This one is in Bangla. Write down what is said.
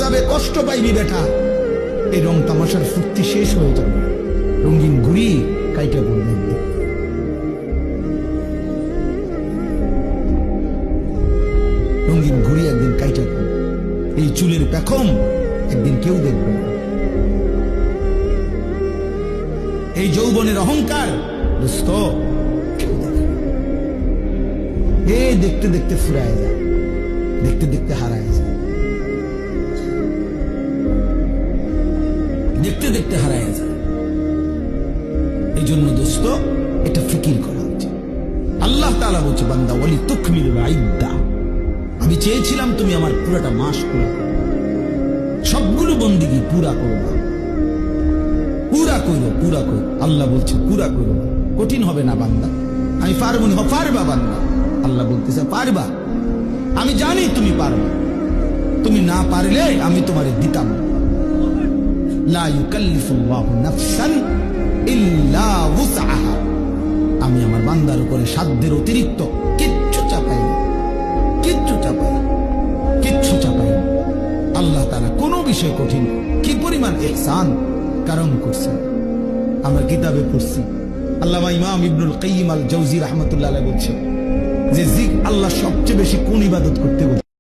যাবে, কষ্ট পাইবি বেটা। এই রং তামাশার ফুর্তি শেষ হয়ে যাবে, রঙিন ঘুড়ি কাইটা পড়বে একদিন। রঙিন ঘুড়ি একদিন কাইটা পড়বে, এই চুলের পেখম একদিন কেউ দেখবে না। এই যৌবনের অহংকার দোস্ত কেউ দেখবে না। এই দেখতে দেখতে ফুরায় যায়, দেখতে দেখতে হারায় যায়, দেখতে দেখতে হারায় যায়। এই জন্য দোস্ত এটা ফিকির করা উচিত। আল্লাহ তাআলা বলছে, বান্দা ওয়ালি তুকমিল ইদ্দা, আমি চেয়েছিলাম তুমি আমার পুরাটা মাস পুরা করো, সবগুলো বন্দিগি পুরা করবা, পুরা করো, পুরা করো। আল্লাহ বলছে পুরা করো, কঠিন হবে না বান্দা, আমি পারবো না। পারবা বান্দা, আল্লাহ বলতেছে পারবা, আমি জানি তুমি পারবা, তুমি না পারলে আমি তোমারে দিতাম। লা ইউকাল্লিফুল্লাহু নাফসান ইল্লা উসআহা, আমি আমার বান্দার উপরে সাধ্যের অতিরিক্ত কিচ্ছু চাপাই না, কিচ্ছু চাপাই না, কিচ্ছু চাপাই না। আল্লাহ তাআলা কোনো বিষয় কঠিন, কি পরিমাণ ইহসান কারণ করছেন। আমরা কিতাবে পড়ছি, আল্লামা ইমাম ইবনুল কাইয়িম আল জাওজি রাহমাতুল্লাহ আলাইহি বলছেন যে আল্লাহ সবচেয়ে বেশি কোন ইবাদত করতে বলছেন।